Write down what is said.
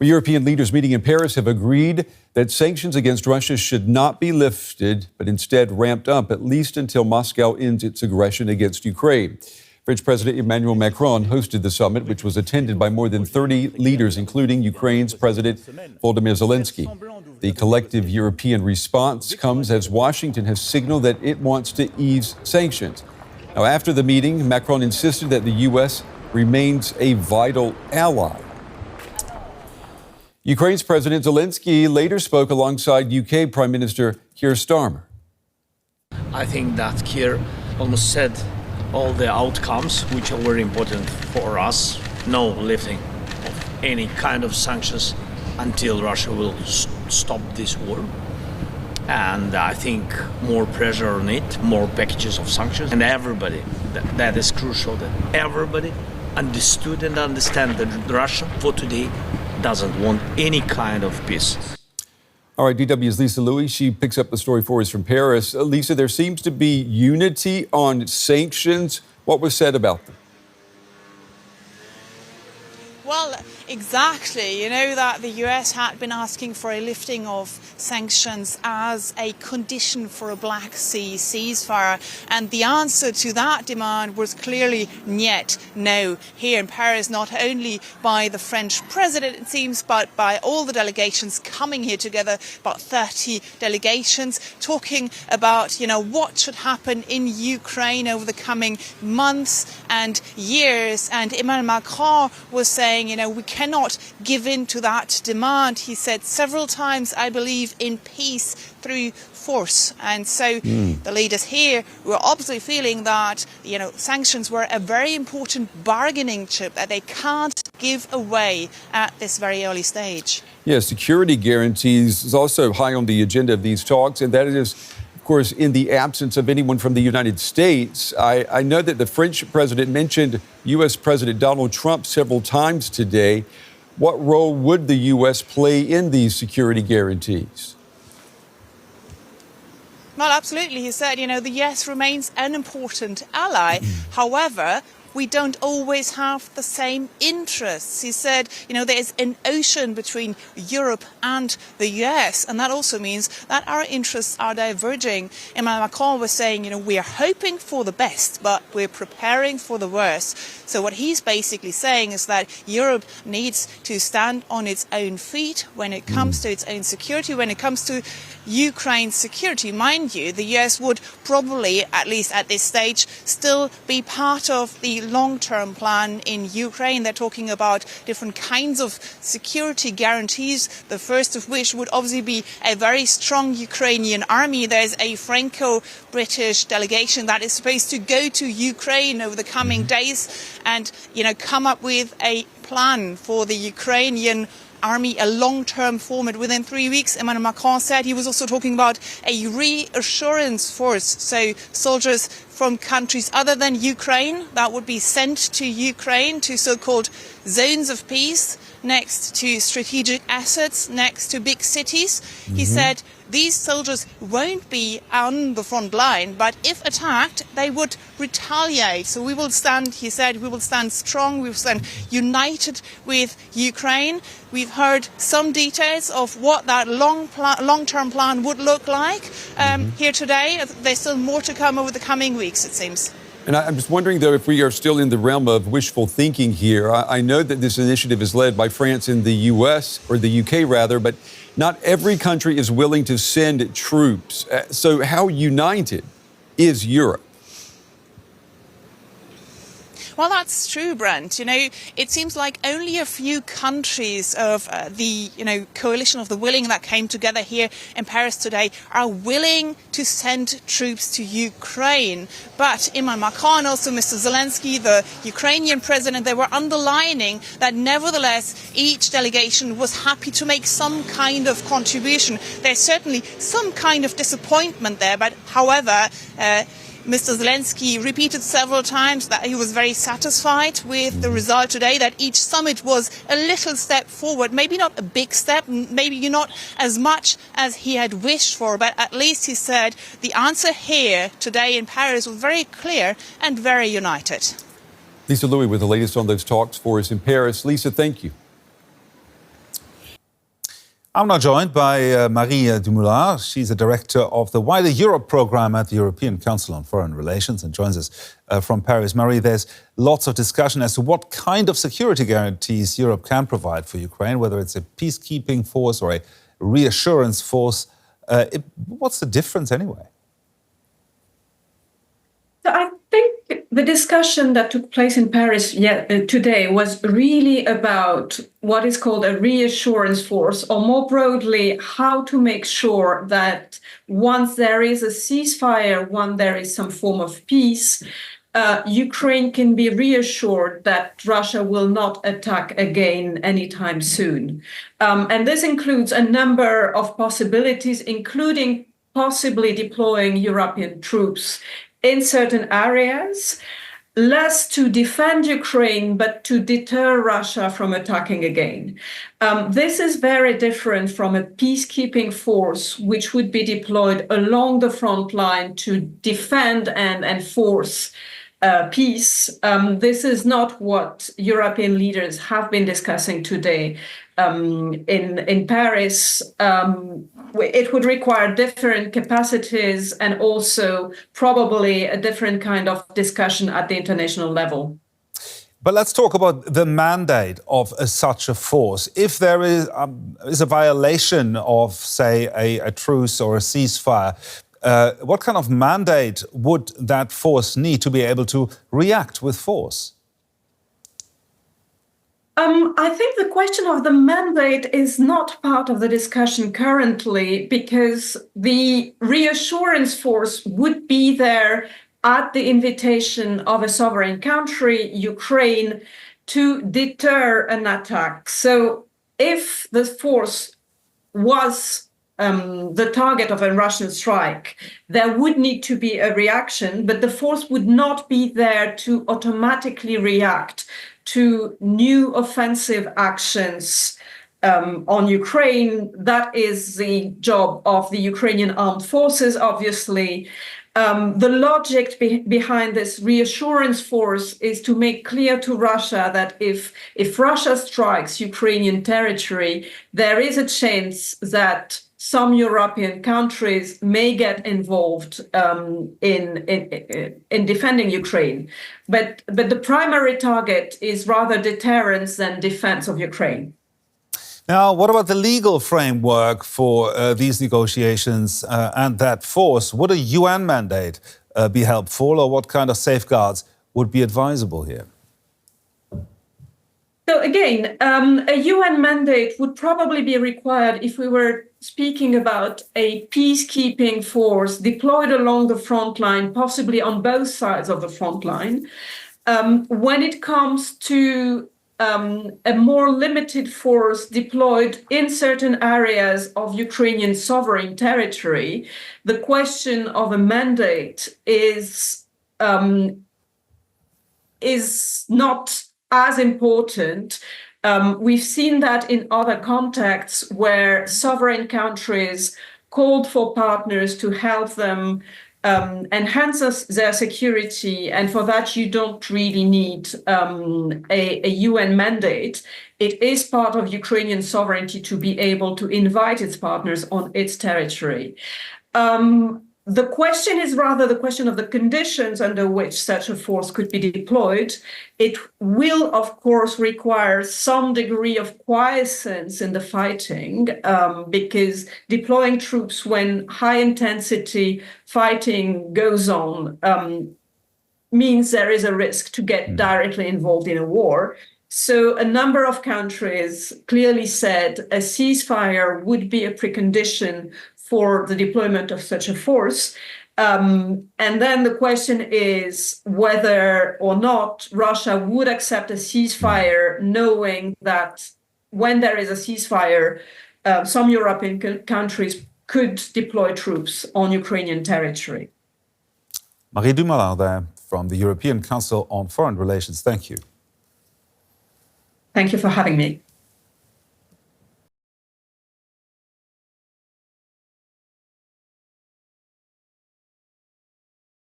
Well, European leaders meeting in Paris have agreed that sanctions against Russia should not be lifted, but instead ramped up, at least until Moscow ends its aggression against Ukraine. French President Emmanuel Macron hosted the summit, which was attended by more than 30 leaders, including Ukraine's President Volodymyr Zelensky. The collective European response comes as Washington has signaled that it wants to ease sanctions. Now, after the meeting, Macron insisted that the U.S. remains a vital ally. Ukraine's President Zelensky later spoke alongside UK Prime Minister Keir Starmer. I think that Keir almost said all the outcomes which are very important for us. No lifting of any kind of sanctions until Russia will stop this war. And I think more pressure on it, more packages of sanctions. And everybody, that is crucial, that everybody understood and understand that Russia for today doesn't want any kind of peace. All right, DW's Lisa Louis, she picks up the story for us from Paris. Lisa, there seems to be unity on sanctions. What was said about them? Well, exactly. You know that the US had been asking for a lifting of sanctions as a condition for a Black Sea ceasefire. And the answer to that demand was clearly niet, no. Here in Paris, not only by the French president, it seems, but by all the delegations coming here together, about 30 delegations, talking about, what should happen in Ukraine over the coming months and years. And Emmanuel Macron was saying, we cannot give in to that demand. He said several times, I believe in peace through force. And so the leaders here were obviously feeling that, sanctions were a very important bargaining chip that they can't give away at this very early stage. Yes, security guarantees is also high on the agenda of these talks, and that is, of course, in the absence of anyone from the United States. I know that the French president mentioned U.S. President Donald Trump several times today. What role would the U.S. play in these security guarantees? Well, absolutely. He said, the US remains an important ally. However, we don't always have the same interests. He said, there's an ocean between Europe and the US, and that also means that our interests are diverging. Emmanuel Macron was saying, we are hoping for the best, but we're preparing for the worst. So what he's basically saying is that Europe needs to stand on its own feet when it comes to its own security, when it comes to Ukraine's security. Mind you, the US would probably, at least at this stage, still be part of the long-term plan in Ukraine. They're talking about different kinds of security guarantees, the first of which would obviously be a very strong Ukrainian army. There's a Franco-British delegation that is supposed to go to Ukraine over the coming days and, come up with a plan for the Ukrainian army, a long-term format within 3 weeks. Emmanuel Macron said he was also talking about a reassurance force, so soldiers from countries other than Ukraine that would be sent to Ukraine to so-called zones of peace next to strategic assets, next to big cities. He said these soldiers won't be on the front line, but if attacked, they would retaliate. So we will stand, he said, we will stand strong, we will stand united with Ukraine. We've heard some details of what that long-term plan would look like here today. There's still more to come over the coming weeks, it seems. And I'm just wondering, though, if we are still in the realm of wishful thinking here. I know that this initiative is led by France and the U.S., or the UK, rather, but not every country is willing to send troops. So how united is Europe? Well, that's true, Brent. It seems like only a few countries of the, coalition of the willing that came together here in Paris today are willing to send troops to Ukraine. But Emmanuel Macron, also Mr. Zelensky, the Ukrainian president, they were underlining that nevertheless each delegation was happy to make some kind of contribution. There's certainly some kind of disappointment there, but however, Mr. Zelensky repeated several times that he was very satisfied with the result today, that each summit was a little step forward, maybe not a big step, maybe not as much as he had wished for, but at least he said the answer here today in Paris was very clear and very united. Lisa Louis with the latest on those talks for us in Paris. Lisa, thank you. I'm now joined by Marie Dumoulin. She's the director of the Wider Europe programme at the European Council on Foreign Relations and joins us from Paris. Marie, there's lots of discussion as to what kind of security guarantees Europe can provide for Ukraine, whether it's a peacekeeping force or a reassurance force. What's the difference anyway? So I think the discussion that took place in Paris today was really about what is called a reassurance force, or more broadly, how to make sure that once there is a ceasefire, once there is some form of peace, Ukraine can be reassured that Russia will not attack again anytime soon. And this includes a number of possibilities, including possibly deploying European troops in certain areas, less to defend Ukraine, but to deter Russia from attacking again. This is very different from a peacekeeping force, which would be deployed along the front line to defend and enforce peace. This is not what European leaders have been discussing today in Paris. It would require different capacities and also probably a different kind of discussion at the international level. But let's talk about the mandate of such a force. If there is a violation of, say, a truce or a ceasefire, what kind of mandate would that force need to be able to react with force? I think the question of the mandate is not part of the discussion currently, because the reassurance force would be there at the invitation of a sovereign country, Ukraine, to deter an attack. So if the force was the target of a Russian strike, there would need to be a reaction, but the force would not be there to automatically react to new offensive actions on Ukraine. That is the job of the Ukrainian armed forces, obviously. The logic behind this reassurance force is to make clear to Russia that if Russia strikes Ukrainian territory, there is a chance that some European countries may get involved in defending Ukraine. But the primary target is rather deterrence than defense of Ukraine. Now, what about the legal framework for these negotiations and that force? Would a UN mandate be helpful, or what kind of safeguards would be advisable here? So again, a UN mandate would probably be required if we were speaking about a peacekeeping force deployed along the front line, possibly on both sides of the front line. When it comes to a more limited force deployed in certain areas of Ukrainian sovereign territory, the question of a mandate is not as important. We've seen that in other contexts where sovereign countries called for partners to help them enhance their security, and for that you don't really need a UN mandate. It is part of Ukrainian sovereignty to be able to invite its partners on its territory. The question is rather the question of the conditions under which such a force could be deployed. It will, of course, require some degree of quiescence in the fighting, because deploying troops when high-intensity fighting goes on means there is a risk to get directly involved in a war. So a number of countries clearly said a ceasefire would be a precondition for the deployment of such a force. And then the question is whether or not Russia would accept a ceasefire, knowing that when there is a ceasefire, some European countries could deploy troops on Ukrainian territory. Marie Dumoulin there from the European Council on Foreign Relations. Thank you. Thank you for having me.